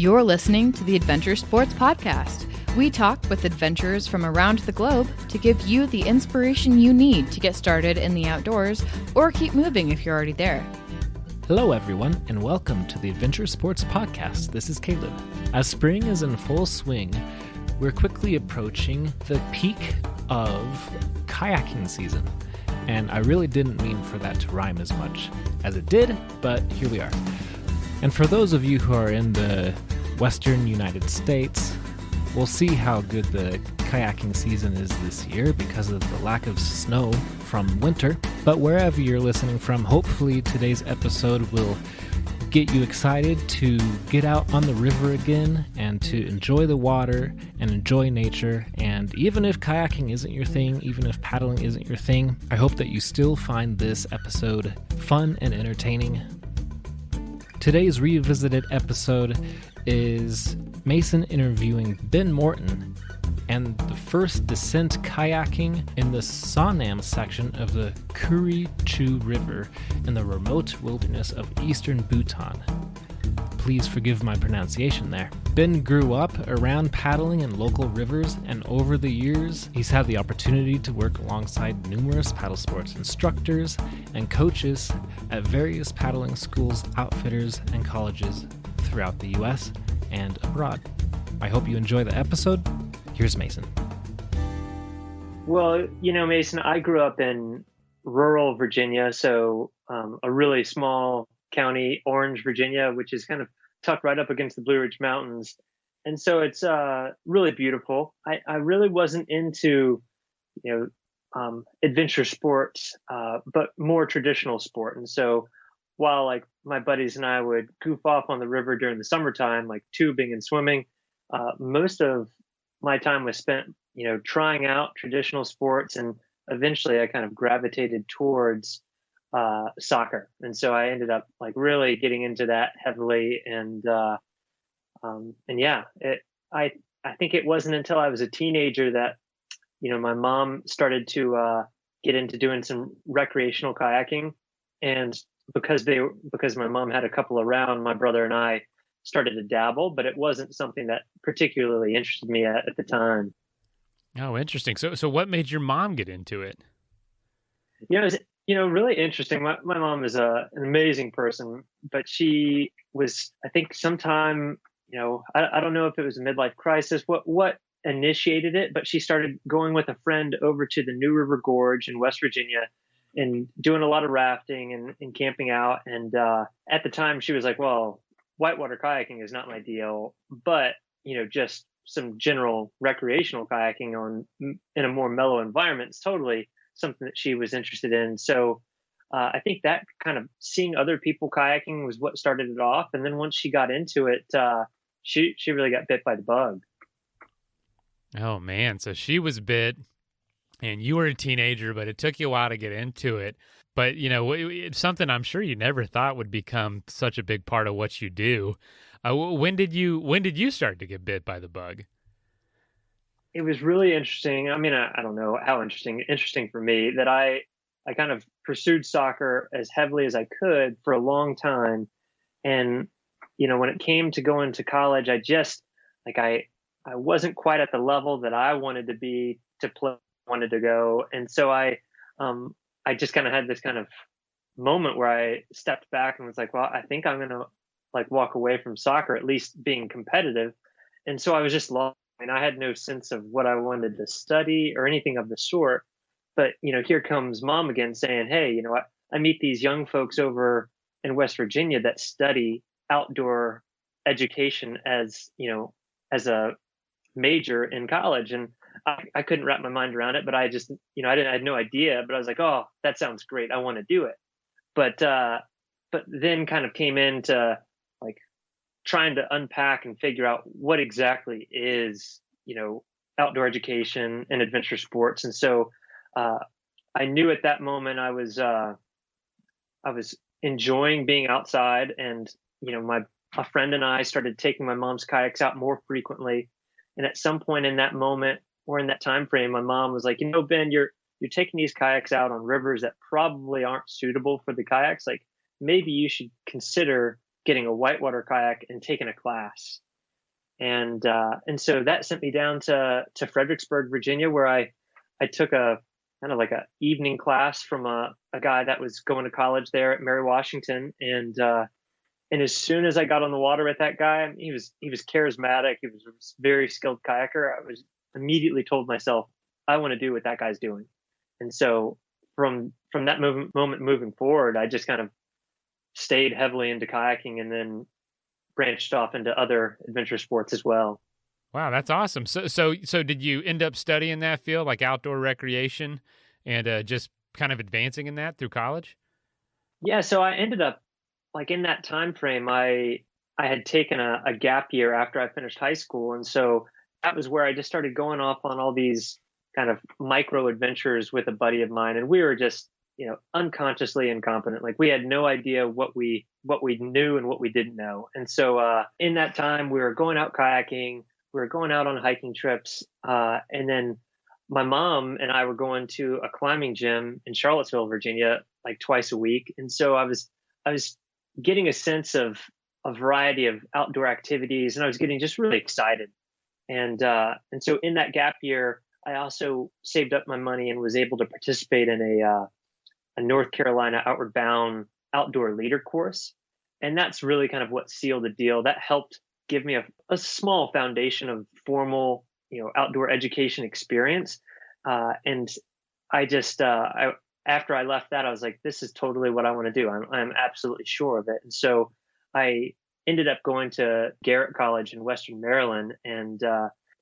You're listening to the Adventure Sports Podcast. We talk with adventurers from around the globe to give you the inspiration you need to get started in the outdoors or keep moving if you're already there. Hello everyone, and welcome to the Adventure Sports Podcast. This is Caleb. As spring is in full swing, we're quickly approaching the peak of kayaking season. And I really didn't mean for that to rhyme as much as it did, but here we are. And for those of you who are in the western United States, we'll see how good the kayaking season is this year because of the lack of snow from winter. But wherever you're listening from, hopefully today's episode will get you excited to get out on the river again and to enjoy the water and enjoy nature. And even if kayaking isn't your thing, even if paddling isn't your thing, I hope that you still find this episode fun and entertaining. Today's revisited episode is Mason interviewing Ben Morton and the first descent kayaking in the Sonam section of the Kuri-Chu River in the remote wilderness of eastern Bhutan. Please forgive my pronunciation there. Ben grew up around paddling in local rivers, and over the years, he's had the opportunity to work alongside numerous paddle sports instructors and coaches at various paddling schools, outfitters, and colleges throughout the U.S. and abroad. I hope you enjoy the episode. Here's Mason. Well, Mason, I grew up in rural Virginia, so a really small county, Orange, Virginia, which is kind of tucked right up against the Blue Ridge Mountains. And so it's really beautiful. I really wasn't into, adventure sports, but more traditional sport. And so while like my buddies and I would goof off on the river during the summertime, like tubing and swimming, most of my time was spent, trying out traditional sports. And eventually I kind of gravitated towards soccer. And so I ended up like really getting into that heavily. I think it wasn't until I was a teenager that, my mom started to get into doing some recreational kayaking. And because my mom had a couple around, my brother and I started to dabble, but it wasn't something that particularly interested me at the time. Oh, interesting. So what made your mom get into it? It was, really interesting. My mom is an amazing person, but she was, I think sometime, I don't know if it was a midlife crisis, what initiated it, but she started going with a friend over to the New River Gorge in West Virginia and doing a lot of rafting and camping out. And at the time she was like, well, whitewater kayaking is not my deal, but, just some general recreational kayaking in a more mellow environment is totally something that she was interested in. So I think that kind of seeing other people kayaking was what started it off. And then once she got into it, she really got bit by the bug. Oh, man. So she was bit and you were a teenager, but it took you a while to get into it. But, it's something I'm sure you never thought would become such a big part of what you do. When did you start to get bit by the bug? It was really interesting. I mean, I don't know how interesting for me that I kind of pursued soccer as heavily as I could for a long time. And, when it came to going to college, I just I wasn't quite at the level that I wanted to be to play, wanted to go. And so I just kind of had this kind of moment where I stepped back and was like, well, I think I'm going to walk away from soccer, at least being competitive. And so I was just lost. And I had no sense of what I wanted to study or anything of the sort. But, here comes mom again saying, hey, I meet these young folks over in West Virginia that study outdoor education as a major in college. And I couldn't wrap my mind around it, but I just, I had no idea, but I was like, oh, that sounds great. I want to do it. But then kind of came into trying to unpack and figure out what exactly is, outdoor education and adventure sports. And so I knew at that moment I was enjoying being outside, and, a friend and I started taking my mom's kayaks out more frequently. And at some point in that moment or in that time frame, my mom was like, Ben, you're taking these kayaks out on rivers that probably aren't suitable for the kayaks. Like maybe you should consider getting a whitewater kayak and taking a class. And so that sent me down to Fredericksburg, Virginia, where I took a kind of like a evening class from a guy that was going to college there at Mary Washington. And as soon as I got on the water with that guy, he was charismatic. He was a very skilled kayaker. I was immediately told myself, I want to do what that guy's doing. And so from that moment moving forward, I just kind of stayed heavily into kayaking and then branched off into other adventure sports as well. Wow, that's awesome. So did you end up studying that field, like outdoor recreation, and just kind of advancing in that through college? Yeah, so I ended up like in that time frame, I had taken a gap year after I finished high school, and so that was where I just started going off on all these kind of micro adventures with a buddy of mine, and we were just unconsciously incompetent. Like we had no idea what we knew and what we didn't know. And so in that time, we were going out kayaking, we were going out on hiking trips, and then my mom and I were going to a climbing gym in Charlottesville, Virginia, like twice a week. And so I was getting a sense of a variety of outdoor activities, and I was getting just really excited. And so in that gap year, I also saved up my money and was able to participate in a North Carolina Outward Bound outdoor leader course. And that's really kind of what sealed the deal. That helped give me a small foundation of formal, outdoor education experience. And I just, after I left that, I was like, this is totally what I want to do. I'm absolutely sure of it. And so I ended up going to Garrett College in Western Maryland and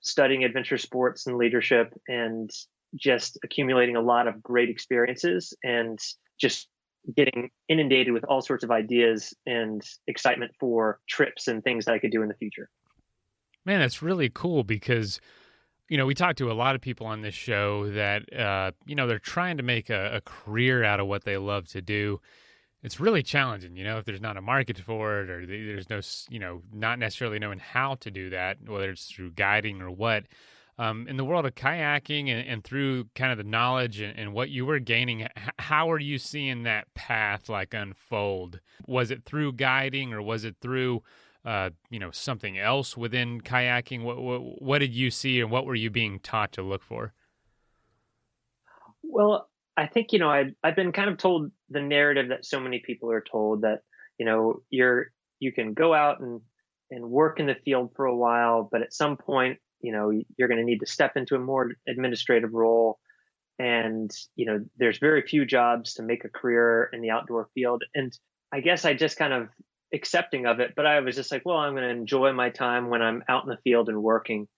studying adventure sports and leadership, and just accumulating a lot of great experiences and just getting inundated with all sorts of ideas and excitement for trips and things that I could do in the future. Man, that's really cool because, we talk to a lot of people on this show that, they're trying to make a career out of what they love to do. It's really challenging, if there's not a market for it, or there's no, not necessarily knowing how to do that, whether it's through guiding or what. In the world of kayaking and through kind of the knowledge and what you were gaining, how are you seeing that path like unfold? Was it through guiding, or was it through, something else within kayaking? What did you see, and what were you being taught to look for? Well, I think, I've been kind of told the narrative that so many people are told, that, you can go out and work in the field for a while, but at some point, you're going to need to step into a more administrative role. And, there's very few jobs to make a career in the outdoor field. And I guess I just kind of accepting of it, but I was just like, well, I'm going to enjoy my time when I'm out in the field and working.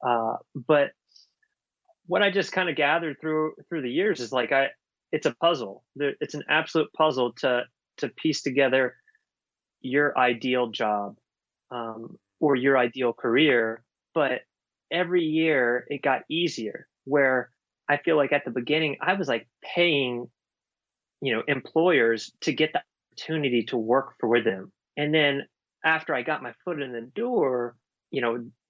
But what I just kind of gathered through the years is like, it's a puzzle. It's an absolute puzzle to piece together your ideal job, or your ideal career. But every year it got easier, where I feel like at the beginning I was like paying, employers to get the opportunity to work for them. And then after I got my foot in the door,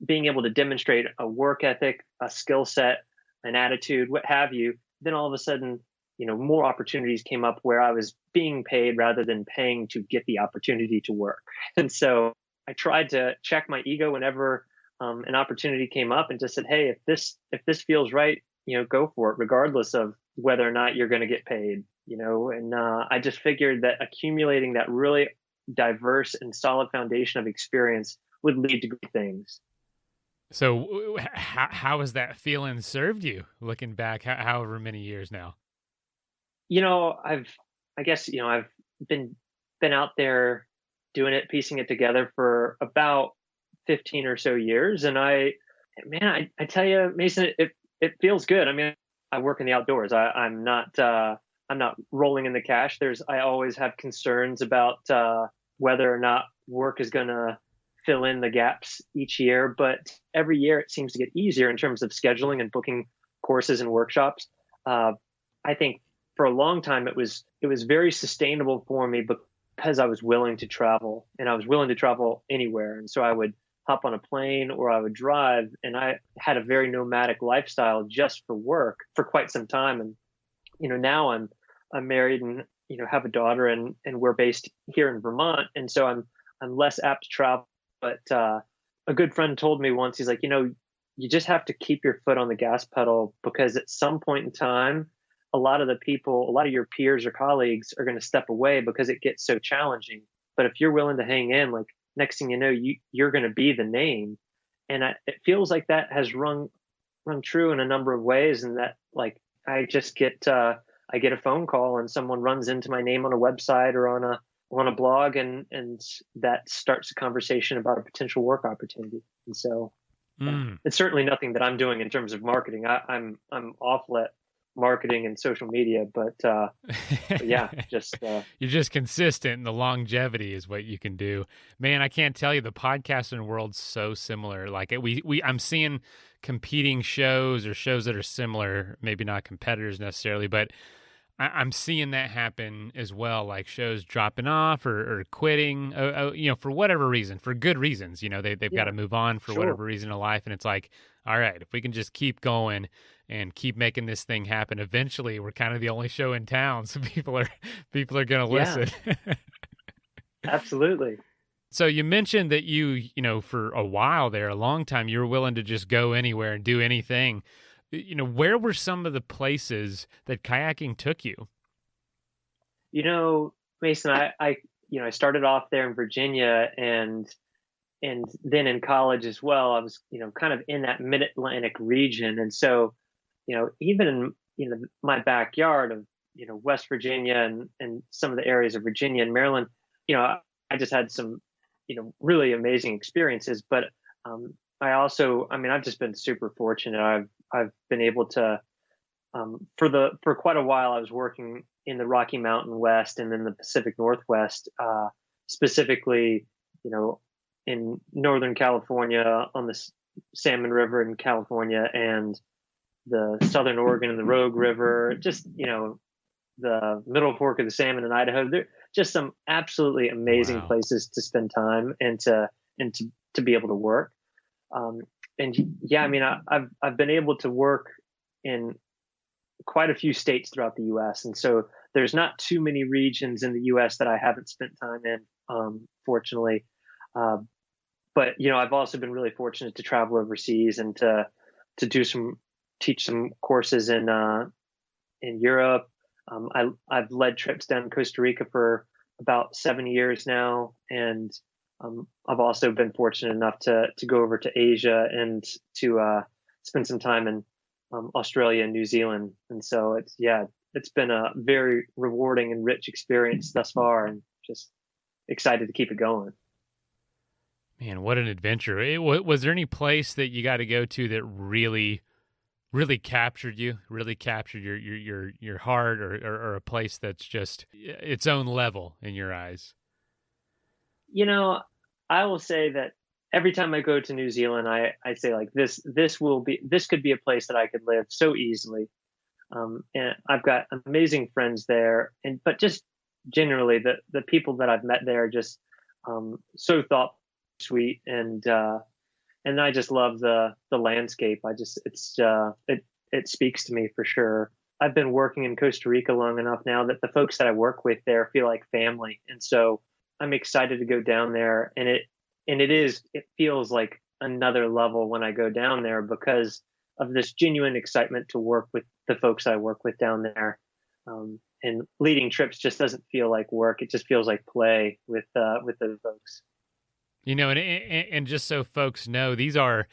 being able to demonstrate a work ethic, a skill set, an attitude, what have you, then all of a sudden, more opportunities came up where I was being paid rather than paying to get the opportunity to work. And so I tried to check my ego whenever an opportunity came up, and just said, hey, if this feels right, go for it, regardless of whether or not you're going to get paid, and I just figured that accumulating that really diverse and solid foundation of experience would lead to great things. So how has that feeling served you looking back, however many years now? I've been out there doing it, piecing it together for about 15 or so years. And I tell you, Mason, it feels good. I mean, I work in the outdoors. I'm not rolling in the cash. I always have concerns about whether or not work is going to fill in the gaps each year. But every year it seems to get easier in terms of scheduling and booking courses and workshops. I think for a long time it was very sustainable for me because I was willing to travel, and I was willing to travel anywhere. And so I would hop on a plane or I would drive, and I had a very nomadic lifestyle just for work for quite some time. And now I'm married and have a daughter, and we're based here in Vermont, and so I'm less apt to travel. But a good friend told me once, he's like, you just have to keep your foot on the gas pedal, because at some point in time, a lot of your peers or colleagues are going to step away because it gets so challenging. But if you're willing to hang in, like, next thing you know, you're going to be the name. And it feels like that has rung true in a number of ways. And that, like, I just get I get a phone call and someone runs into my name on a website or on a blog, and that starts a conversation about a potential work opportunity. And so it's certainly nothing that I'm doing in terms of marketing. I'm awful at marketing and social media, but yeah, just you're just consistent, and the longevity is what you can do. Man, I can't tell you, the podcasting world's so similar. Like I'm seeing competing shows or shows that are similar, maybe not competitors necessarily, but I'm seeing that happen as well, like shows dropping off or quitting, for whatever reason, for good reasons. They've got to move on for whatever reason in life. And it's like, all right, if we can just keep going and keep making this thing happen, eventually we're kind of the only show in town. So people are going to listen. Absolutely. So you mentioned that for a while there, a long time, you were willing to just go anywhere and do anything. Where were some of the places that kayaking took you? Mason, I started off there in Virginia, and then in college as well, I was, kind of in that mid-Atlantic region. And so, even in, my backyard of, West Virginia and some of the areas of Virginia and Maryland, I just had some, really amazing experiences. But I've just been super fortunate. I've been able to, for quite a while, I was working in the Rocky Mountain West and then the Pacific Northwest, specifically, in Northern California on the Salmon River in California, and the Southern Oregon and the Rogue River, just, the Middle Fork of the Salmon in Idaho. They're just some absolutely amazing places to spend time and to be able to work. And yeah, I've been able to work in quite a few states throughout the U.S. And so there's not too many regions in the U.S. that I haven't spent time in, fortunately. But I've also been really fortunate to travel overseas and to teach some courses in Europe. I've led trips down to Costa Rica for about 7 years now, and I've also been fortunate enough to go over to Asia and to spend some time in Australia and New Zealand. And so it's been a very rewarding and rich experience thus far, and just excited to keep it going. Man, what an adventure. Was there any place that you got to go to that really captured you, really captured your heart, or a place that's just its own level in your eyes? I will say that every time I go to New Zealand, I say, like, this could be a place that I could live so easily. And I've got amazing friends there, but just generally the people that I've met there are just so thoughtful, sweet, and I just love the landscape. It speaks to me for sure. I've been working in Costa Rica long enough now that the folks that I work with there feel like family. And so I'm excited to go down there, and it feels like another level when I go down there because of this genuine excitement to work with the folks I work with down there. And leading trips just doesn't feel like work. It just feels like play with those folks. And just so folks know, these are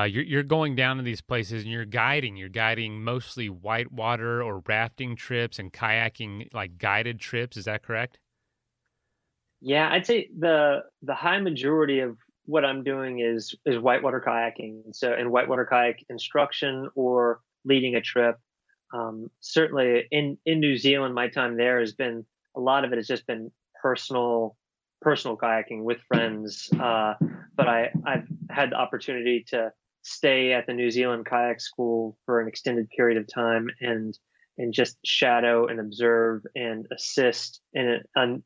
you're going down to these places and you're guiding mostly whitewater or rafting trips and kayaking, like guided trips. Is that correct? Yeah, I'd say the high majority of what I'm doing is whitewater kayaking. And whitewater kayak instruction or leading a trip. Certainly in New Zealand, my time there has been, a lot of it has just been personal kayaking with friends. But I've had the opportunity to stay at the New Zealand Kayak School for an extended period of time and just shadow and observe and assist in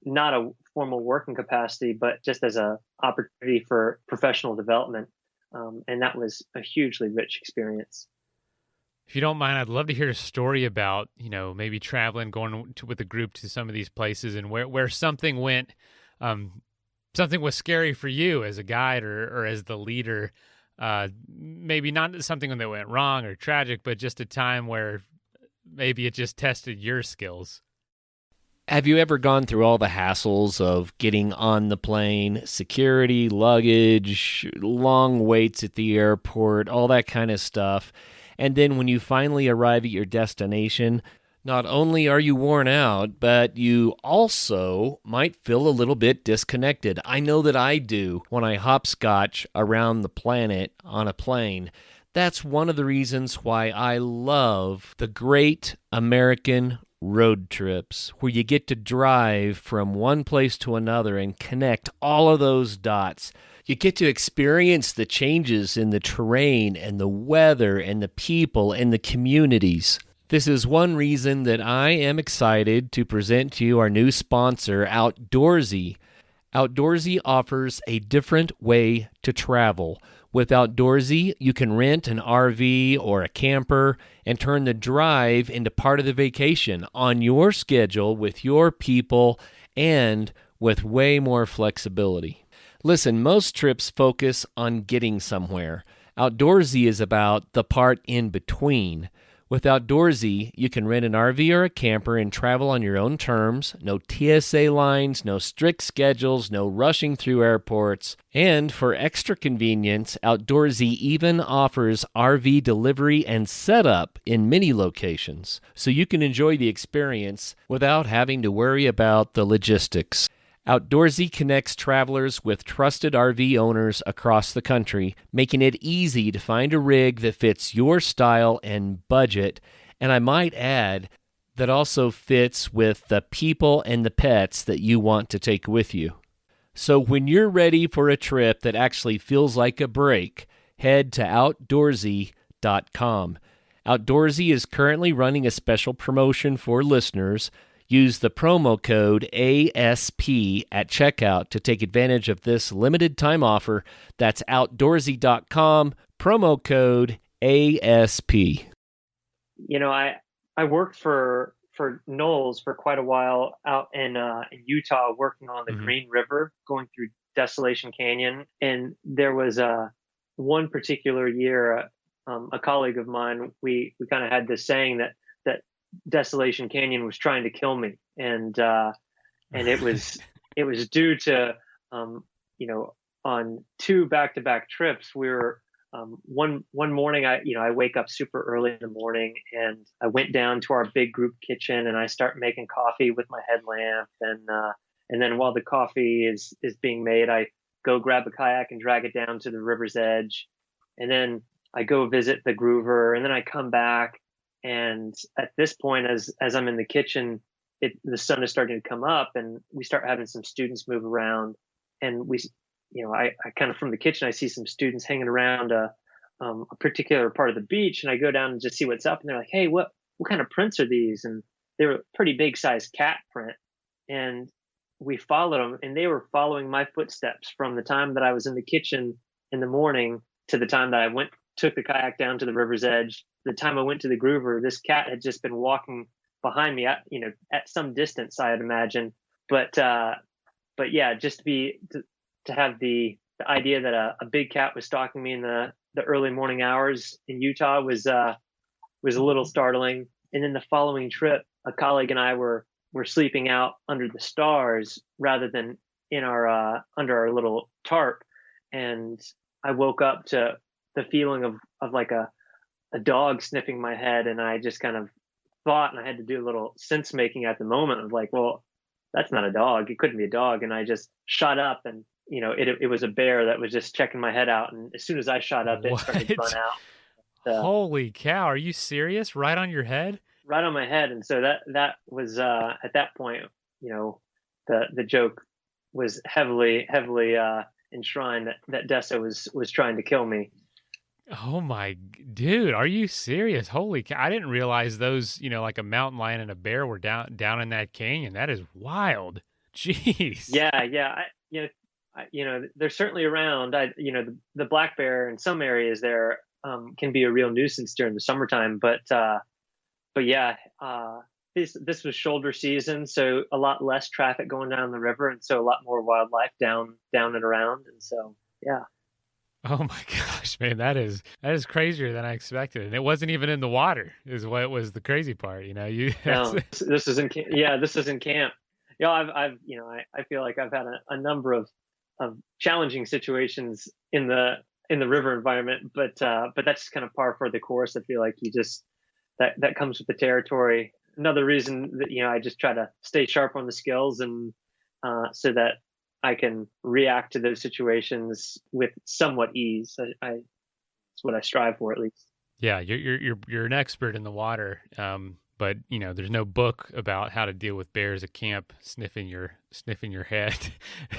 not a formal working capacity, but just as a opportunity for professional development. And that was a hugely rich experience. If you don't mind, I'd love to hear a story about, maybe traveling, with a group to some of these places and where something went something was scary for you as a guide or as the leader. Maybe not something that went wrong or tragic, but just a time where maybe it just tested your skills. Have you ever gone through all the hassles of getting on the plane, security, luggage, long waits at the airport, all that kind of stuff, and then when you finally arrive at your destination, not only are you worn out, but you also might feel a little bit disconnected? I know that I do when I hopscotch around the planet on a plane. That's one of the reasons why I love the great American road trips, where you get to drive from one place to another and connect all of those dots. You get to experience the changes in the terrain and the weather and the people and the communities. This is one reason that I am excited to present to you our new sponsor, Outdoorsy. Outdoorsy offers a different way to travel. With Outdoorsy, you can rent an RV or a camper and turn the drive into part of the vacation on your schedule with your people and with way more flexibility. Listen, most trips focus on getting somewhere. Outdoorsy is about the part in between. With Outdoorsy, you can rent an RV or a camper and travel on your own terms. No TSA lines, no strict schedules, no rushing through airports. And for extra convenience, Outdoorsy even offers RV delivery and setup in many locations, so you can enjoy the experience without having to worry about the logistics. Outdoorsy connects travelers with trusted RV owners across the country, making it easy to find a rig that fits your style and budget, and I might add, that also fits with the people and the pets that you want to take with you. So when you're ready for a trip that actually feels like a break, head to Outdoorsy.com. Outdoorsy is currently running a special promotion for listeners. Use the promo code ASP at checkout to take advantage of this limited time offer. That's Outdoorsy.com, promo code ASP. You know, I worked for Knowles for quite a while out in Utah, working on the Green River, going through Desolation Canyon. And there was one particular year, a colleague of mine, we kind of had this saying that Desolation Canyon was trying to kill me, and it was due to on two back-to-back trips. We were one morning, I wake up super early in the morning, and I went down to our big group kitchen and I start making coffee with my headlamp, and then while the coffee is being made, I go grab a kayak and drag it down to the river's edge, and then I go visit the groover, and then I come back. And at this point, as I'm in the kitchen, the sun is starting to come up, and we start having some students move around. And I kind of from the kitchen, I see some students hanging around a particular part of the beach, and I go down and just see what's up. And they're like, "Hey, what kind of prints are these?" And they were pretty big sized cat print. And we followed them, and they were following my footsteps from the time that I was in the kitchen in the morning to the time that I took the kayak down to the river's edge. The time I went to the groover, this cat had just been walking behind me at some distance, I'd imagine. But yeah, just to have the idea that a big cat was stalking me in the early morning hours in Utah was a little startling. And then the following trip, a colleague and I were sleeping out under the stars rather than in our under our little tarp, and I woke up to the feeling of like a dog sniffing my head, and I just kind of thought, and I had to do a little sense making at the moment of like, well, that's not a dog. It couldn't be a dog. And I just shot up, and it was a bear that was just checking my head out. And as soon as I shot up, it started to run out. Holy cow! Are you serious? Right on your head? Right on my head. And so that was at that point, the joke was heavily enshrined that Dessa was trying to kill me. Oh my, dude, are you serious? Holy cow. I didn't realize those, like a mountain lion and a bear were down in that canyon. That is wild. Jeez. Yeah. They're certainly around. The black bear in some areas there can be a real nuisance during the summertime, but yeah, this was shoulder season, so a lot less traffic going down the river, and so a lot more wildlife down and around. And so, yeah. Oh my gosh, man, that is crazier than I expected, and it wasn't even in the water. Is what was the crazy part. No, this is in this is in camp. I've I feel like I've had a number of challenging situations in the river environment, but that's kind of par for the course. I feel like you just that comes with the territory. Another reason that I just try to stay sharp on the skills, and so that I can react to those situations with somewhat ease. It's what I strive for, at least. Yeah, you're an expert in the water, but there's no book about how to deal with bears at camp sniffing your head.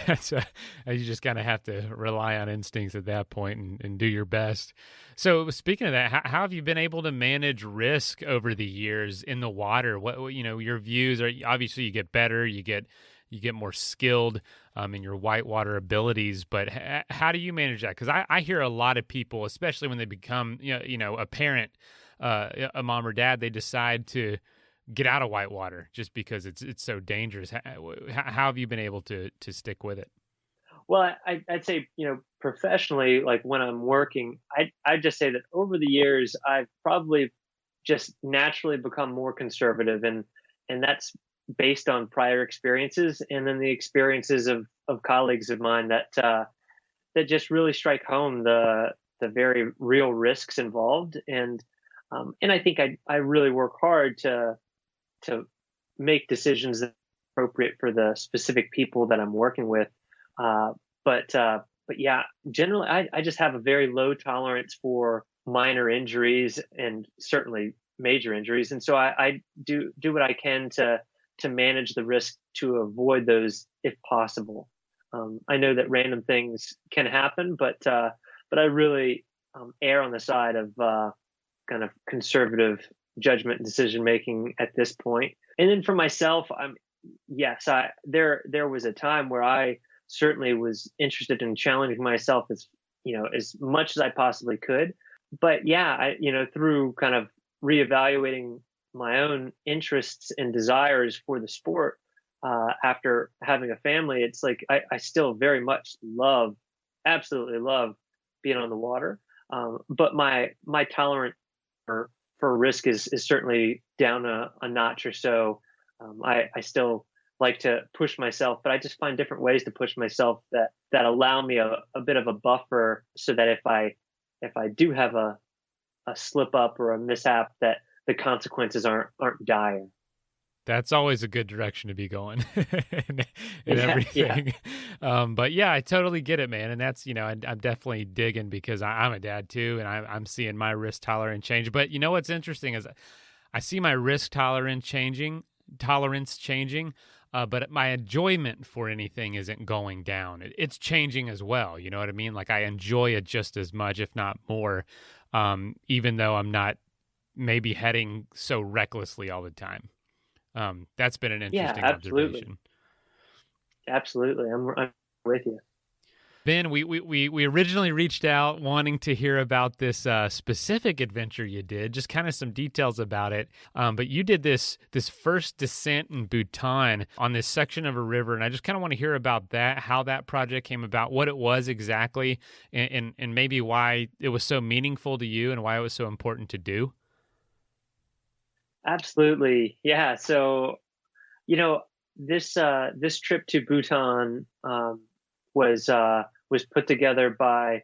You just kind of have to rely on instincts at that point and do your best. So speaking of that, how have you been able to manage risk over the years in the water? What your views are? Obviously, you get better, you get more skilled in your whitewater abilities, but how do you manage that? Because I hear a lot of people, especially when they become a parent, a mom or dad, they decide to get out of whitewater just because it's so dangerous. How have you been able to stick with it? Well, I'd say professionally, like when I'm working, I'd just say that over the years I've probably just naturally become more conservative, and that's based on prior experiences, and then the experiences of colleagues of mine that just really strike home the very real risks involved. And I think I really work hard to make decisions that are appropriate for the specific people that I'm working with. But yeah, generally I just have a very low tolerance for minor injuries and certainly major injuries. And so I do what I can to manage the risk to avoid those if possible. I know that random things can happen, but I really err on the side of kind of conservative judgment and decision making at this point. And then for myself, there was a time where I certainly was interested in challenging myself as much as I possibly could. But yeah, through kind of reevaluating my own interests and desires for the sport after having a family, it's like I still very much absolutely love being on the water. But my tolerance for risk is certainly down a notch or so. I still like to push myself, but I just find different ways to push myself that allow me a bit of a buffer, so that if I do have a slip up or a mishap, that the consequences aren't dire. That's always a good direction to be going in everything. Yeah. But yeah, I totally get it, man. And that's, I'm definitely digging, because I'm a dad too, and I'm seeing my risk tolerance change. But what's interesting is I see my risk tolerance changing, but my enjoyment for anything isn't going down. It's changing as well. You know what I mean? Like I enjoy it just as much, if not more, even though I'm not maybe heading so recklessly all the time. That's been an interesting observation. Absolutely. I'm with you. Ben, we originally reached out wanting to hear about this specific adventure you did, just kind of some details about it. But you did this first descent in Bhutan on this section of a river, and I just kind of want to hear about that, how that project came about, what it was exactly, and maybe why it was so meaningful to you and why it was so important to do. Absolutely. Yeah. So, this trip to Bhutan was put together by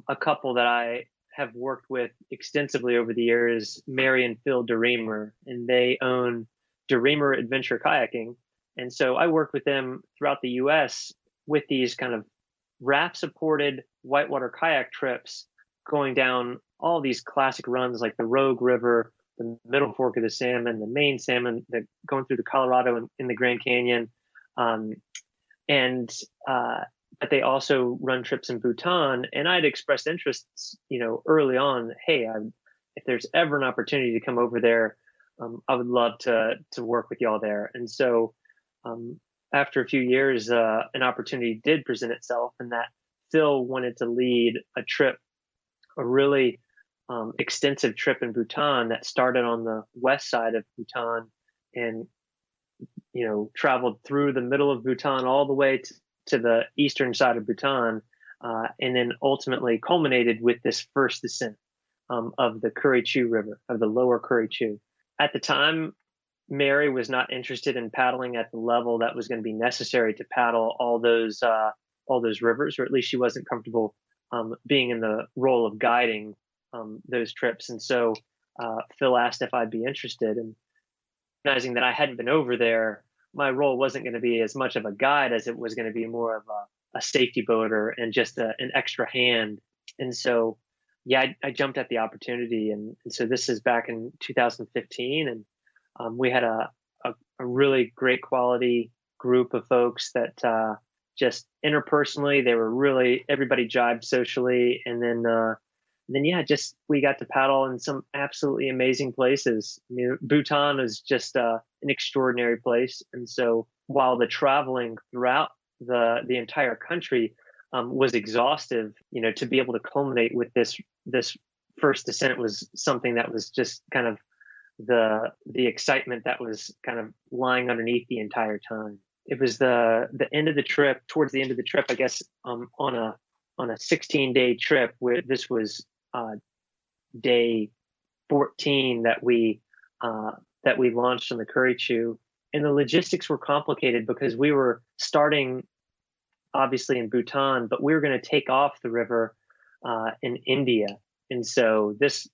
a couple that I have worked with extensively over the years, Mary and Phil DeReamer, and they own DeReamer Adventure Kayaking. And so I worked with them throughout the U.S. with these kind of raft-supported whitewater kayak trips, going down all these classic runs like the Rogue River, the Middle Fork of the Salmon, the Main Salmon, going through the Colorado and in the Grand Canyon. But they also run trips in Bhutan, and I'd expressed interests, early on. Hey, if there's ever an opportunity to come over there, I would love to work with y'all there. And so, after a few years, an opportunity did present itself, and that Phil wanted to lead a really extensive trip in Bhutan that started on the west side of Bhutan and traveled through the middle of Bhutan all the way to the eastern side of Bhutan, and then ultimately culminated with this first descent of the Kuri Chu River, of the lower Kuri Chu. At the time, Mary was not interested in paddling at the level that was going to be necessary to paddle all those rivers, or at least she wasn't comfortable being in the role of guiding those trips. And so Phil asked if I'd be interested, and recognizing that I hadn't been over there, my role wasn't going to be as much of a guide as it was going to be more of a safety boater and just an extra hand. And so, yeah, I jumped at the opportunity. And so this is back in 2015. And we had a really great quality group of folks that just interpersonally, they were really, everybody jived socially. And then yeah, just we got to paddle in some absolutely amazing places. I mean, Bhutan is just an extraordinary place. And so while the traveling throughout the entire country was exhaustive, to be able to culminate with this first descent was something that was just kind of the excitement that was kind of lying underneath the entire time. It was the end of the trip, towards the end of the trip, I guess, on a 16-day trip, where this was day 14 that we launched on the Kuri Chu. And the logistics were complicated because we were starting obviously in Bhutan, but we were going to take off the river in India. And so this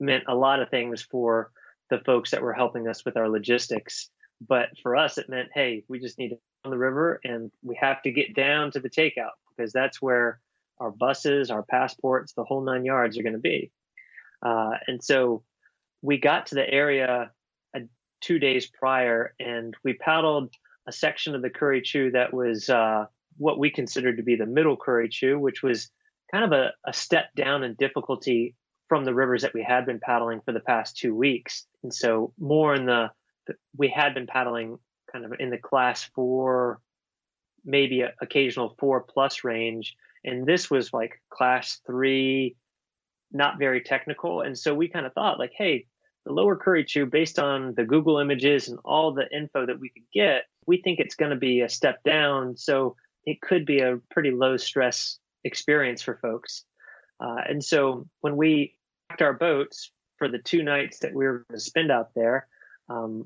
meant a lot of things for the folks that were helping us with our logistics. But for us, it meant, hey, we just need to go on the river and we have to get down to the takeout, because that's where our buses, our passports, the whole 9 yards are going to be. And so we got to the area 2 days prior, and we paddled a section of the Kuri Chu that was what we considered to be the middle Kuri Chu, which was kind of a step down in difficulty from the rivers that we had been paddling for the past 2 weeks. And so more in we had been paddling kind of in the class 4, maybe occasional 4+ range. And this was like class 3, not very technical. And so we kind of thought like, hey, the lower Kuri Chu, based on the Google images and all the info that we could get, we think it's going to be a step down. So it could be a pretty low stress experience for folks. And so when we packed our boats for the 2 nights that we were going to spend out there,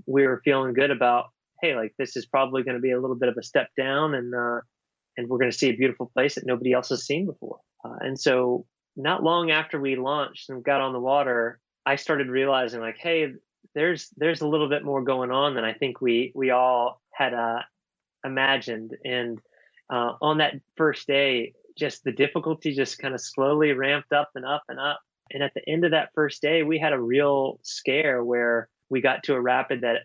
we were feeling good about, hey, like this is probably going to be a little bit of a step down, and we're going to see a beautiful place that nobody else has seen before. And so not long after we launched and got on the water, I started realizing like, hey, there's a little bit more going on than I think we all had imagined. And on that first day, just the difficulty just kind of slowly ramped up and up and up. And at the end of that first day, we had a real scare where we got to a rapid that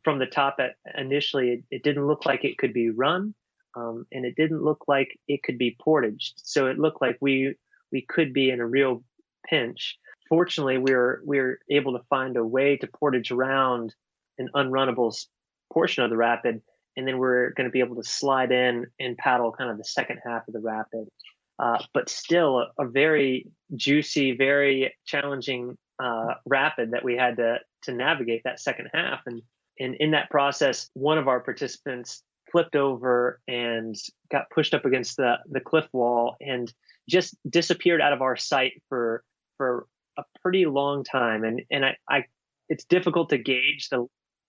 from the top initially, it didn't look like it could be run, and it didn't look like it could be portaged. So it looked like we could be in a real pinch. Fortunately, we were able to find a way to portage around an unrunnable portion of the rapid, and then we're going to be able to slide in and paddle kind of the second half of the rapid. But still a very juicy, very challenging rapid that we had to navigate that second half. And in that process, one of our participants flipped over and got pushed up against the cliff wall and just disappeared out of our sight for a pretty long time. And I it's difficult to gauge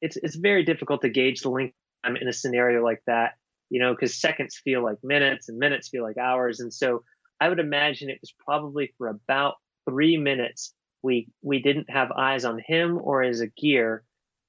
it's very difficult to gauge the length of time in a scenario like that, because seconds feel like minutes and minutes feel like hours. And so I would imagine it was probably for about 3 minutes we didn't have eyes on him or his gear.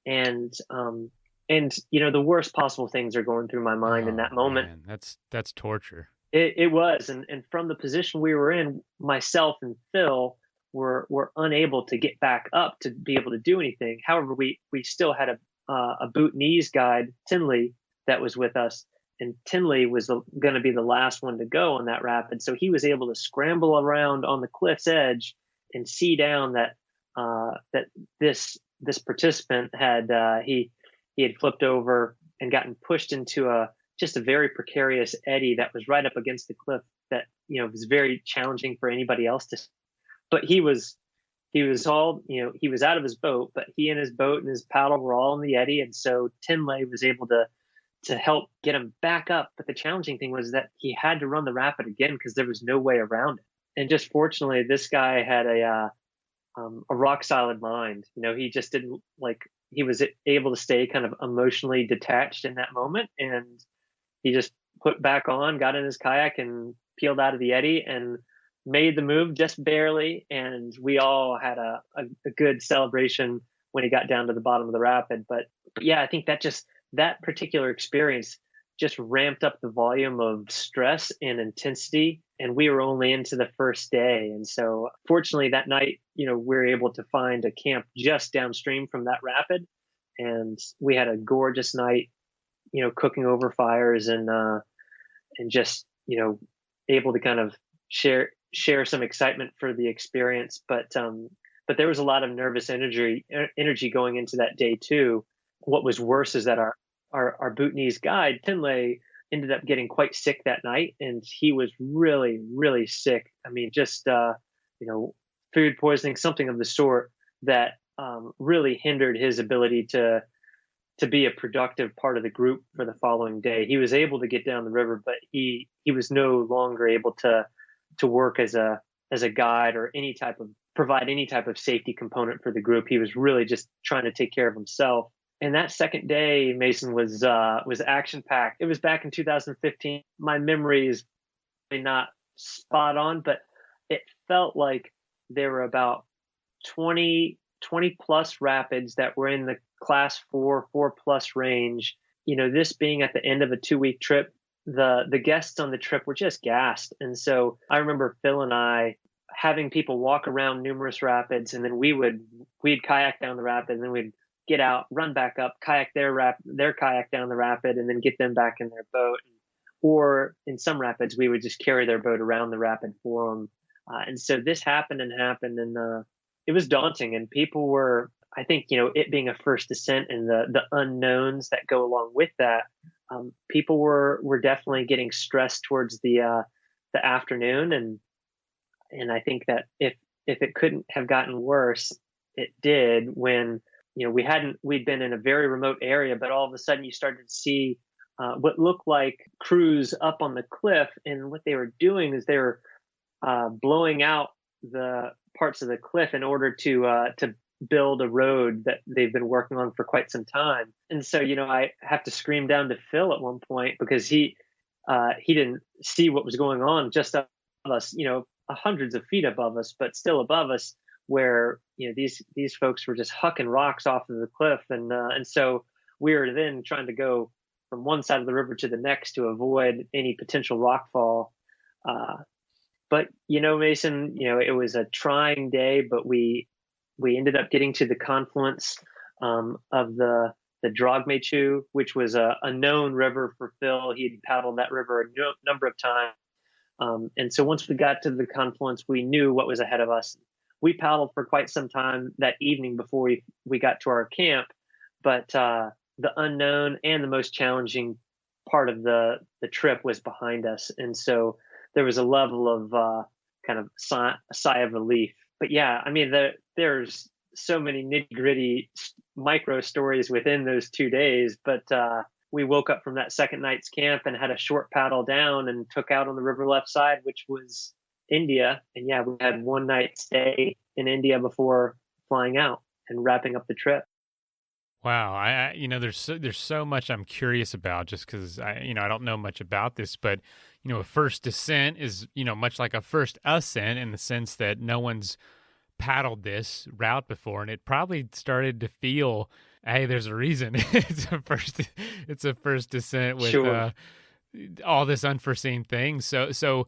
And the worst possible things are going through my mind in that moment. Man, that's torture. It was. And from the position we were in, myself and Phil were unable to get back up to be able to do anything. However, we still had a Bhutanese guide, Tinley, that was with us. And Tinley was going to be the last one to go on that rapid. So he was able to scramble around on the cliff's edge and see down that this participant had he had flipped over and gotten pushed into just a very precarious eddy that was right up against the cliff that was very challenging for anybody else to. But he was he was all, he was out of his boat, but he and his boat and his paddle were all in the eddy. And so Tinley was able to help get him back up. But the challenging thing was that he had to run the rapid again because there was no way around it. And just fortunately, this guy had a rock solid mind. He just didn't he was able to stay kind of emotionally detached in that moment. And he just put back on, got in his kayak and peeled out of the eddy and made the move just barely. And we all had a good celebration when he got down to the bottom of the rapid. But yeah, I think that particular experience just ramped up the volume of stress and intensity. And we were only into the first day. And so fortunately that night, we were able to find a camp just downstream from that rapid. And we had a gorgeous night, cooking over fires and just, able to kind of share some excitement for the experience. But there was a lot of nervous energy going into that day too. What was worse is that our Bhutanese guide, Tinley, ended up getting quite sick that night, and he was really, really sick. I mean, just food poisoning, something of the sort that really hindered his ability to be a productive part of the group for the following day. He was able to get down the river, but he was no longer able to work as a guide or provide any type of safety component for the group. He was really just trying to take care of himself. And that second day, Mason, was action packed. It was back in 2015. My memory is not spot on, but it felt like there were about 20 plus rapids that were in the class 4 plus range. This being at the end of a 2-week trip, the guests on the trip were just gassed. And so I remember Phil and I having people walk around numerous rapids, and then we'd kayak down the rapid, and then we'd get out, run back up, kayak their kayak down the rapid, and then get them back in their boat. Or in some rapids, we would just carry their boat around the rapid for them. And so this happened, and it was daunting. And people were, I think, it being a first descent and the unknowns that go along with that, people were definitely getting stressed towards the afternoon. And I think that if it couldn't have gotten worse, it did when we'd been in a very remote area, but all of a sudden you started to see what looked like crews up on the cliff. And what they were doing is they were blowing out the parts of the cliff in order to build a road that they've been working on for quite some time. And so, I have to scream down to Phil at one point because he didn't see what was going on just above us, hundreds of feet above us, but still above us, where these folks were just hucking rocks off of the cliff. And so we were then trying to go from one side of the river to the next to avoid any potential rockfall. But Mason, it was a trying day, but we ended up getting to the confluence of the Drogmechu, which was a known river for Phil. He'd paddled that river a number of times. And so once we got to the confluence, we knew what was ahead of us. We paddled for quite some time that evening before we got to our camp, but the unknown and the most challenging part of the trip was behind us. And so there was a level of kind of sigh of relief. But yeah, I mean, there's so many nitty-gritty micro stories within those 2 days, but we woke up from that second night's camp and had a short paddle down and took out on the river left side, which was India. And yeah, we had one night stay in India before flying out and wrapping up the trip. Wow, I there's so much I'm curious about just because I don't know much about this, but a first descent is much like a first ascent in the sense that no one's paddled this route before, and it probably started to feel, hey, there's a reason it's a first descent with Sure. all this unforeseen things. So.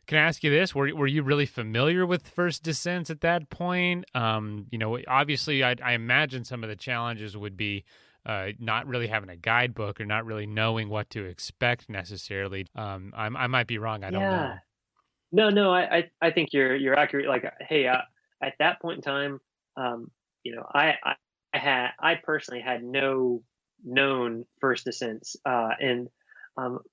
Can I ask you this? Were you really familiar with first descents at that point? Obviously, I imagine some of the challenges would be not really having a guidebook or not really knowing what to expect necessarily. I might be wrong. I don't know. No. I think you're accurate. Like, hey, at that point in time, I personally had no known first descents,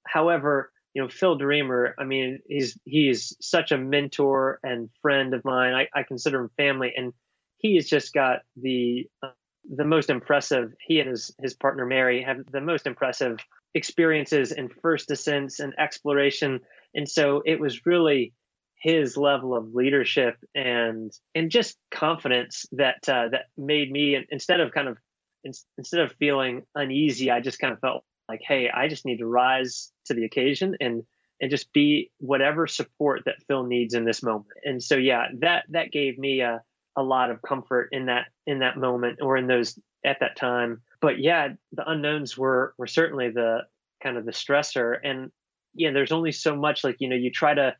however. Phil Dreamer, I mean, he's such a mentor and friend of mine. I consider him family, and he has just got the most impressive. He and his partner Mary have the most impressive experiences in first descents and exploration, and so it was really his level of leadership and just confidence that that made me, instead of feeling uneasy, I just kind of felt like, hey, I just need to rise to the occasion and just be whatever support that Phil needs in this moment. And so yeah, that gave me a lot of comfort in that moment, or in those at that time. But yeah, the unknowns were certainly the kind of the stressor. And yeah, there's only so much, like, you try to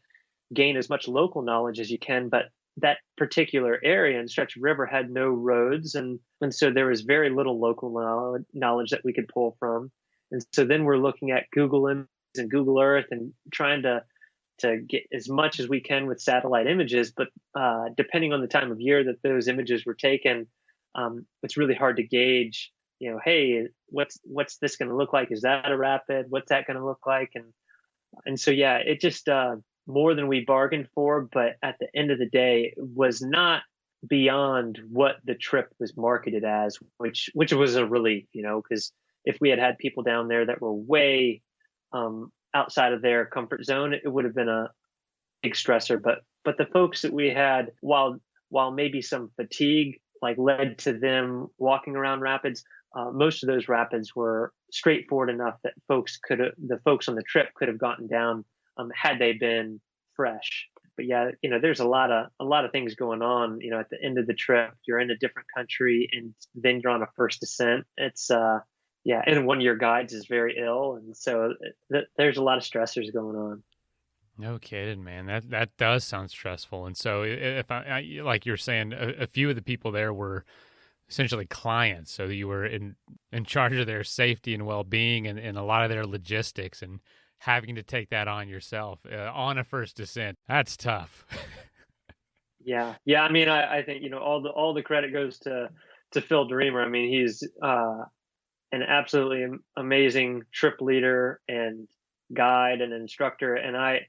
gain as much local knowledge as you can, but that particular area in Stretch River had no roads, and so there was very little local knowledge that we could pull from. And so then we're looking at Google Images and Google Earth and trying to get as much as we can with satellite images, but depending on the time of year that those images were taken, it's really hard to gauge, hey, what's this going to look like? Is that a rapid? What's that going to look like? And so yeah, it just more than we bargained for, but at the end of the day, it was not beyond what the trip was marketed as, which was a relief, because if we had people down there that were way outside of their comfort zone, it would have been a big stressor. But the folks that we had, while maybe some fatigue like led to them walking around rapids, most of those rapids were straightforward enough that the folks on the trip could have gotten down had they been fresh. But yeah, there's a lot of things going on. At the end of the trip, you're in a different country, and then you're on a first descent. It's yeah, and one of your guides is very ill, and so there's a lot of stressors going on. No kidding, man. That does sound stressful. And so, if I like you're saying, a few of the people there were essentially clients, so you were in charge of their safety and well-being, and a lot of their logistics, and having to take that on yourself on a first descent. That's tough. Yeah. I mean, I think all the credit goes to Phil Dreamer. I mean, he's an absolutely amazing trip leader and guide and instructor. And I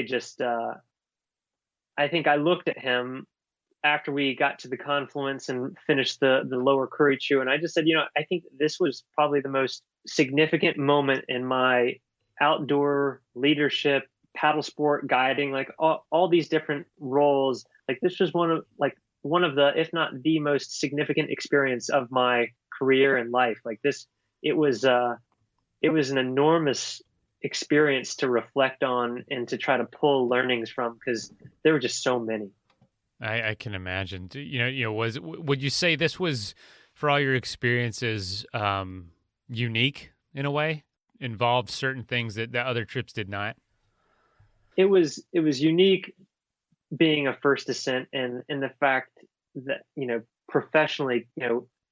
just I think I looked at him after we got to the confluence and finished the lower Curry Chew, and I just said, I think this was probably the most significant moment in my outdoor leadership, paddle sport, guiding, like all these different roles. Like, this was one of the, if not the most significant experience of my career and life. Like this, it was an enormous experience to reflect on and to try to pull learnings from, because there were just so many. I can imagine. Would you say this was, for all your experiences, unique in a way? Involved certain things that the other trips did not? It was unique being a first descent, and the fact that, professionally,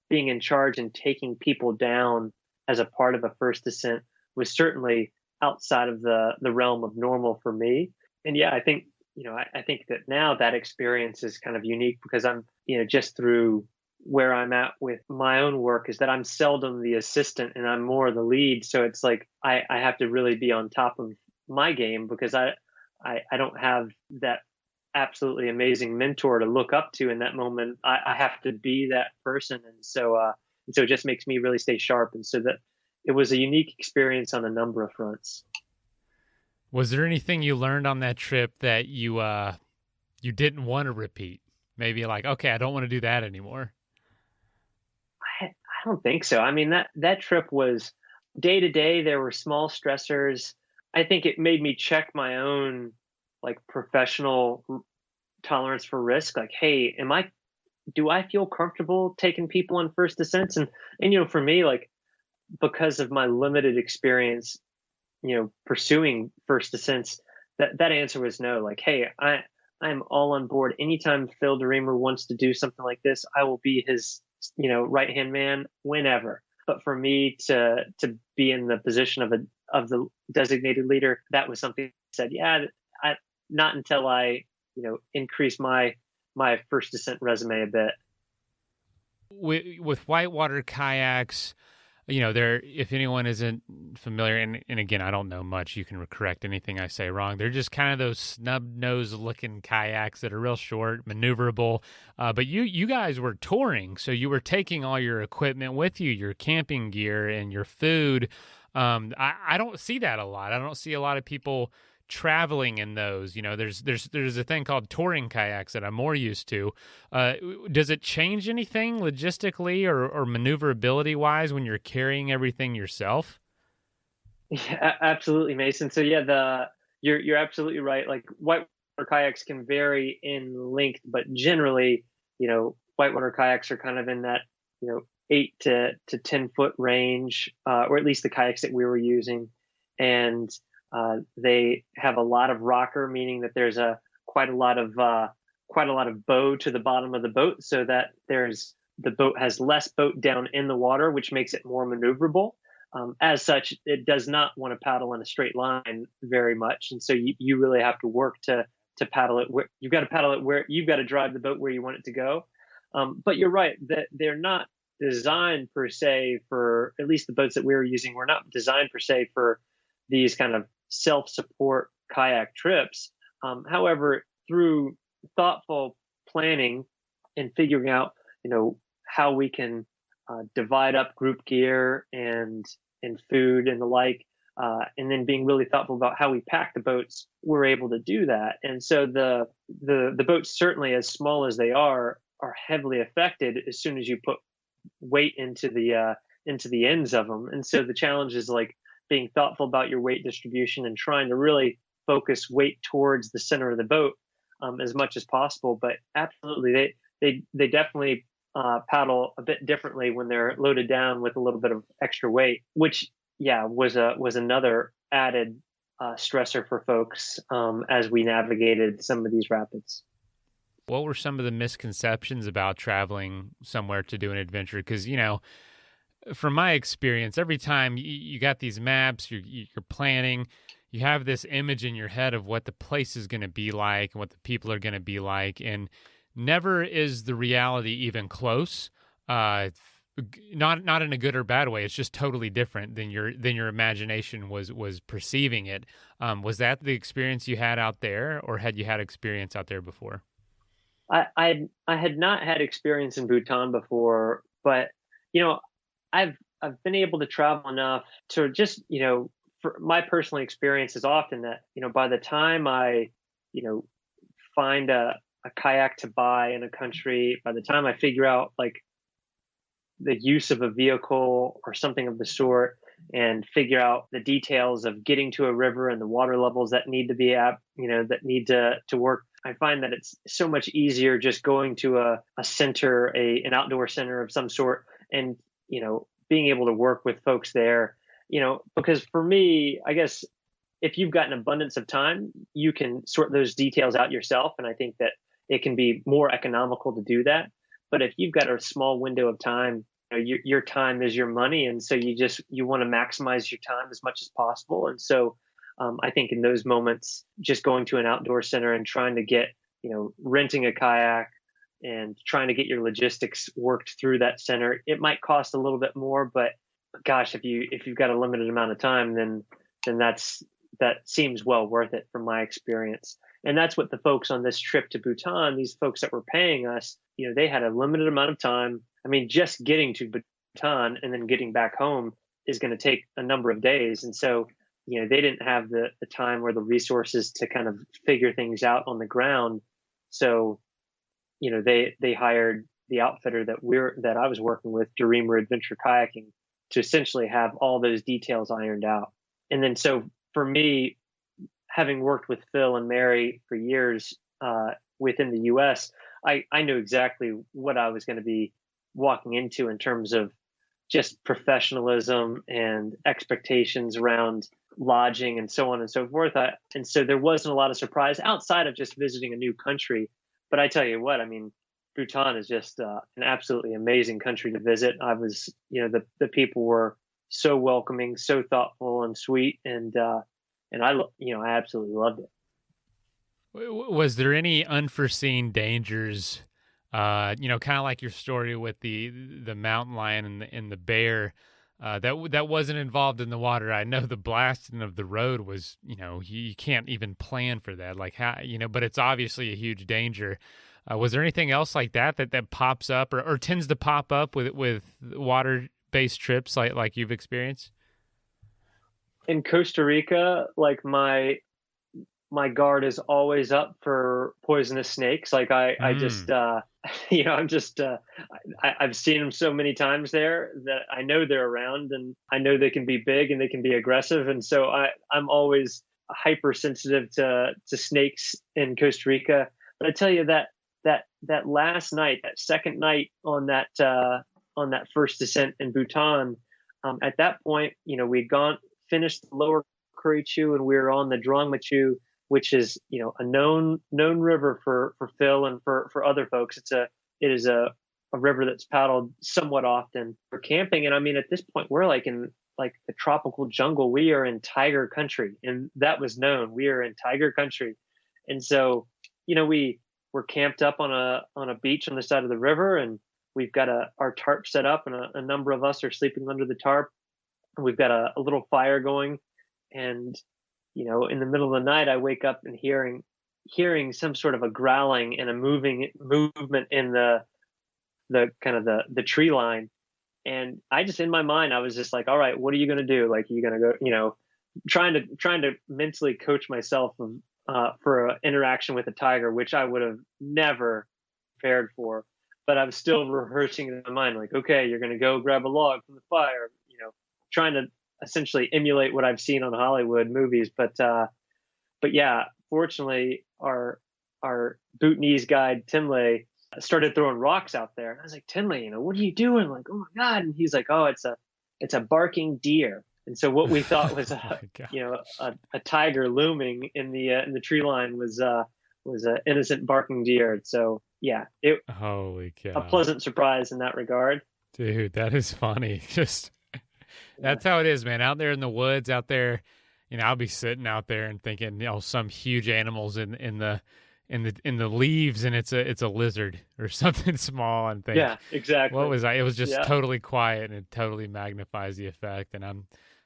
being in charge and taking people down as a part of a first descent was certainly outside of the realm of normal for me. And yeah, I think, I think that now that experience is kind of unique, because I'm, just through where I'm at with my own work, is that I'm seldom the assistant and I'm more the lead. So it's like, I have to really be on top of my game, because I don't have that absolutely amazing mentor to look up to in that moment. I have to be that person. And so it just makes me really stay sharp. And so that it was a unique experience on a number of fronts. Was there anything you learned on that trip that you didn't want to repeat? Maybe like, okay, I don't want to do that anymore. I don't think so. I mean, that trip was day to day. There were small stressors. I think it made me check my own professional tolerance for risk. Like, hey, do I feel comfortable taking people on first descents? And for me, because of my limited experience, pursuing first descents, that answer was no. Like, hey, I'm all on board. Anytime Phil Dreamer wants to do something like this, I will be his, right-hand man whenever. But for me to be in the position of the designated leader, that was something I said, yeah, not until I, increase my first descent resume a bit. With whitewater kayaks, they're, if anyone isn't familiar, and again, I don't know much, you can correct anything I say wrong. They're just kind of those snub-nosed looking kayaks that are real short, maneuverable. But you guys were touring, so you were taking all your equipment with you, your camping gear and your food. I don't see that a lot. I don't see a lot of people traveling in those. There's a thing called touring kayaks that I'm more used to. Does it change anything logistically or maneuverability wise when you're carrying everything yourself? Yeah, absolutely, Mason. So yeah, you're absolutely right. Like whitewater kayaks can vary in length, but generally, whitewater kayaks are kind of in that 8 to 10 foot range, or at least the kayaks that we were using, and they have a lot of rocker, meaning that there's quite a lot of bow to the bottom of the boat, so that the boat has less boat down in the water, which makes it more maneuverable. As such, it does not want to paddle in a straight line very much, and so you really have to work to paddle it. You've got to paddle it where you've got to drive the boat where you want it to go. But you're right that they're not designed per se for, at least the boats that we were using were not designed per se for these kind of self-support kayak trips. However, through thoughtful planning and figuring out, how we can divide up group gear and food and the like, and then being really thoughtful about how we pack the boats, we're able to do that. And so the boats, certainly as small as they are heavily affected as soon as you put weight into the ends of them. And so the challenge is like being thoughtful about your weight distribution and trying to really focus weight towards the center of the boat as much as possible. But absolutely, they definitely paddle a bit differently when they're loaded down with a little bit of extra weight, which was another added stressor for folks as we navigated some of these rapids. What were some of the misconceptions about traveling somewhere to do an adventure? Because, from my experience, every time you got these maps, you're planning, you have this image in your head of what the place is going to be like and what the people are going to be like, and never is the reality even close. Not in a good or bad way. It's just totally different than your imagination was perceiving it. Was that the experience you had out there, or had you had experience out there before? I had not had experience in Bhutan before, but I've been able to travel enough to just for my personal experience is often that by the time I find a kayak to buy in a country, by the time I figure out like the use of a vehicle or something of the sort, and figure out the details of getting to a river and the water levels that need to be at, that need to work, I find that it's so much easier just going to a center, an outdoor center of some sort, and being able to work with folks there. Because for me, I guess if you've got an abundance of time, you can sort those details out yourself, and I think that it can be more economical to do that. But if you've got a small window of time, your time is your money, and so you want to maximize your time as much as possible. And so I think in those moments, just going to an outdoor center and trying to get, renting a kayak and trying to get your logistics worked through that center, it might cost a little bit more, but gosh, if you've got a limited amount of time, then that seems well worth it from my experience. And that's what the folks on this trip to Bhutan, these folks that were paying us, they had a limited amount of time. I mean, just getting to Bhutan and then getting back home is going to take a number of days. And so, they didn't have the time or the resources to kind of figure things out on the ground. So, they hired the outfitter that I was working with, Dreamer Adventure Kayaking, to essentially have all those details ironed out. And then so for me, having worked with Phil and Mary for years within the US, I knew exactly what I was going to be walking into in terms of just professionalism and expectations around lodging and so on and so forth. And so there wasn't a lot of surprise outside of just visiting a new country. But I tell you what, I mean, Bhutan is just an absolutely amazing country to visit. I was, the people were so welcoming, so thoughtful and sweet, and I absolutely loved it. Was there any unforeseen dangers? Kind of like your story with the mountain lion and the bear. that wasn't involved in the water. I know the blasting of the road was, you can't even plan for that. Like how, but it's obviously a huge danger. Was there anything else like that pops up or tends to pop up with water-based trips like you've experienced? In Costa Rica, like my guard is always up for poisonous snakes. Like I just, I've seen them so many times there that I know they're around, and I know they can be big and they can be aggressive. And so I'm always hypersensitive to snakes in Costa Rica. But I tell you that last night, that second night on that first descent in Bhutan, at that point, we'd finished the lower Kurichu, and we were on the Drongmachu, which is, a known river for Phil and for other folks. It is a river that's paddled somewhat often for camping. And I mean, at this point, we're like in like the tropical jungle. We are in tiger country, and that was known. We are in tiger country. And so, we're camped up on a beach on the side of the river, and we've got our tarp set up, and a number of us are sleeping under the tarp. And we've got a little fire going, and in the middle of the night, I wake up and hearing some sort of a growling and a movement in the kind of the tree line. And I just, in my mind, I was just like, all right, what are you going to do? Like, you going to go, trying to mentally coach myself for an interaction with a tiger, which I would have never prepared for. But I'm still rehearsing in my mind, like, okay, you're going to go grab a log from the fire, trying to essentially emulate what I've seen on Hollywood movies. But yeah, fortunately, our Bhutanese guide, Tinley, started throwing rocks out there. And I was like, Tinley, what are you doing? Like, oh my God. And he's like, oh, it's a barking deer. And so what we thought was a tiger looming in the tree line was an innocent barking deer. So yeah, holy cow, a pleasant surprise in that regard. Dude, that is funny. Just that's how it is, man. Out there in the woods, out there, I'll be sitting out there and thinking, some huge animals in the leaves, and it's a lizard or something small, and think, yeah, exactly. What was I? It was just totally quiet, and it totally magnifies the effect. And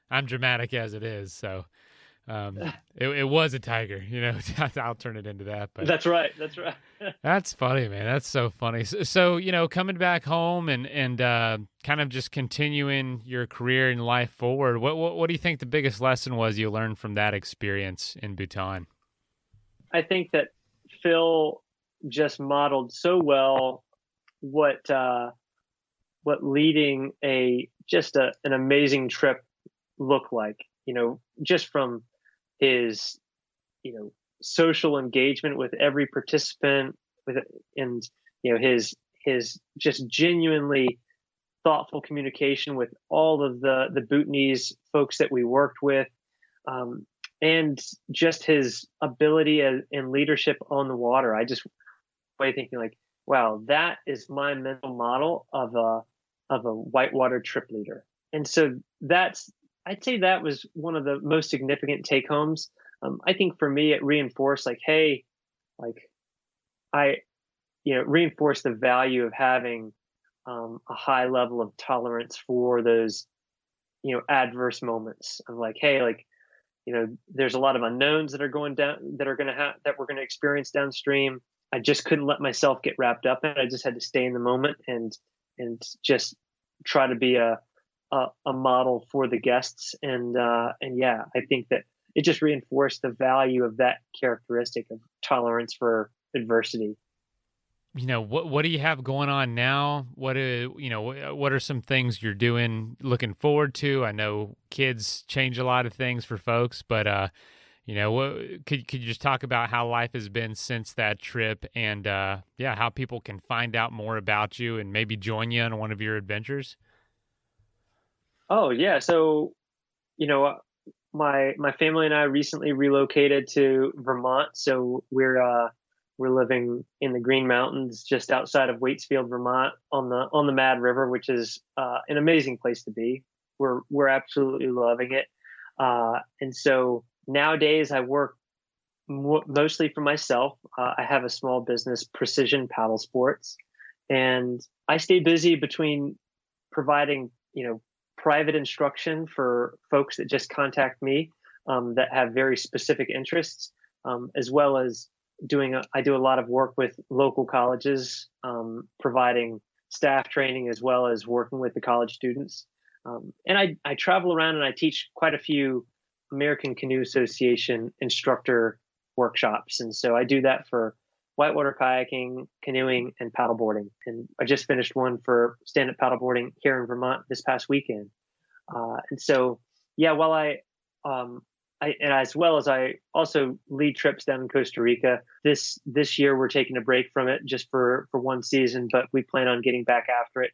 I'm dramatic as it is, so it was a tiger. I'll turn it into that. But that's right. That's funny, man. That's so funny. So coming back home and kind of just continuing your career and life forward. What do you think the biggest lesson was you learned from that experience in Bhutan? I think that Phil just modeled so well what leading an amazing trip looked like. Just from his social engagement with every participant, and his just genuinely thoughtful communication with all of the Bhutanese folks that we worked with, and just his ability and leadership on the water. I just was thinking like, wow, that is my mental model of a whitewater trip leader. And so I'd say that was one of the most significant take homes. I think for me, it reinforced reinforced the value of having a high level of tolerance for those, adverse moments of like, hey, like, there's a lot of unknowns that are going down, that we're going to experience downstream. I just couldn't let myself get wrapped up in it. I just had to stay in the moment and just try to be a model for the guests. And yeah, I think that it just reinforced the value of that characteristic of tolerance for adversity. What do you have going on now? What are some things you're doing, looking forward to? I know kids change a lot of things for folks, but could you just talk about how life has been since that trip, and how people can find out more about you and maybe join you on one of your adventures? Oh yeah, so my family and I recently relocated to Vermont, so we're living in the Green Mountains just outside of Waitsfield, Vermont, on the Mad River, which is an amazing place to be. We're absolutely loving it, and so nowadays I work mostly for myself. I have a small business, Precision Paddle Sports, and I stay busy between providing private instruction for folks that just contact me that have very specific interests, as well as I do a lot of work with local colleges, providing staff training as well as working with the college students. And I travel around and I teach quite a few American Canoe Association instructor workshops. And so I do that for whitewater kayaking, canoeing, and paddleboarding. And I just finished one for stand-up paddleboarding here in Vermont this past weekend. And so, yeah, while as well as I also lead trips down in Costa Rica. This year we're taking a break from it just for one season, but we plan on getting back after it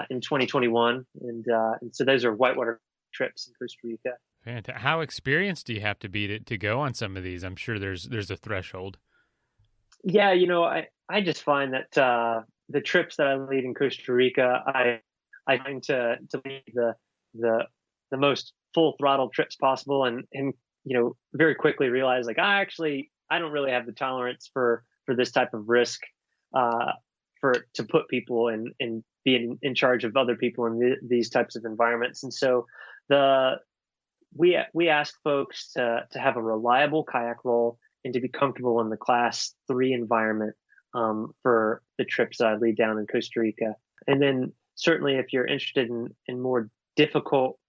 in 2021. And so those are whitewater trips in Costa Rica. Fantastic. How experienced do you have to be to go on some of these? I'm sure there's a threshold. Yeah, I just find that the trips that I lead in Costa Rica, I find to lead the most full throttle trips possible, and very quickly realize like I don't really have the tolerance for this type of risk to put people and be in charge of other people in these types of environments. And so we ask folks to have a reliable kayak roll and to be comfortable in the class 3 environment for the trips that I lead down in Costa Rica. And then certainly if you're interested in more difficult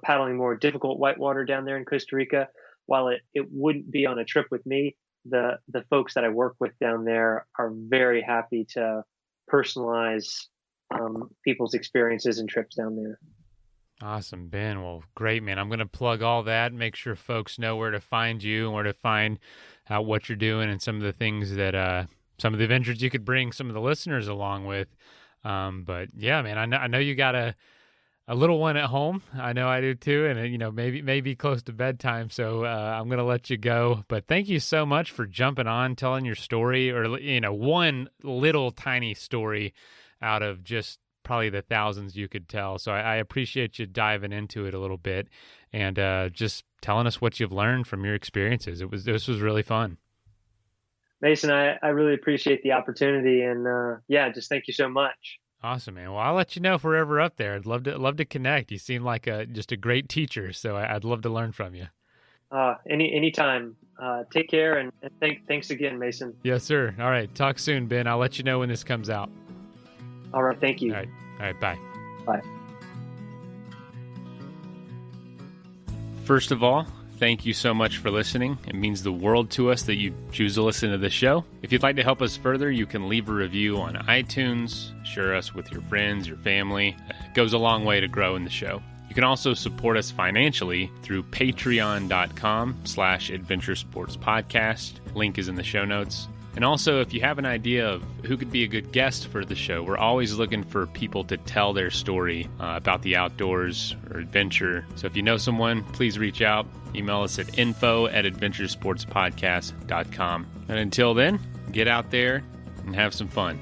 paddling more difficult whitewater down there in Costa Rica, while it wouldn't be on a trip with me, the folks that I work with down there are very happy to personalize people's experiences and trips down there. Awesome, Ben. Well, great, man. I'm going to plug all that, make sure folks know where to find you and where to find out what you're doing and some of the things that some of the adventures you could bring some of the listeners along with. But yeah, man, I know you got a little one at home. I know I do too. And, maybe close to bedtime. So I'm going to let you go. But thank you so much for jumping on, telling your story, or, one little tiny story out of just probably the thousands you could tell. So I appreciate you diving into it a little bit and just telling us what you've learned from your experiences. This was really fun. Mason, I really appreciate the opportunity. And just thank you so much. Awesome, man. Well, I'll let you know if we're ever up there. I'd love to connect. You seem like just a great teacher, so I'd love to learn from you. Anytime. Take care, and thanks again, Mason. Yes, sir. All right. Talk soon, Ben. I'll let you know when this comes out. All right. Thank you. All right. Bye. Bye. First of all, thank you so much for listening. It means the world to us that you choose to listen to the show. If you'd like to help us further, you can leave a review on iTunes, share us with your friends, your family. It goes a long way to grow in the show. You can also support us financially through patreon.com/adventuresportspodcast. Link is in the show notes. And also, if you have an idea of who could be a good guest for the show, we're always looking for people to tell their story about the outdoors or adventure. So if you know someone, please reach out. Email us at info@adventuresportspodcast.com. And until then, get out there and have some fun.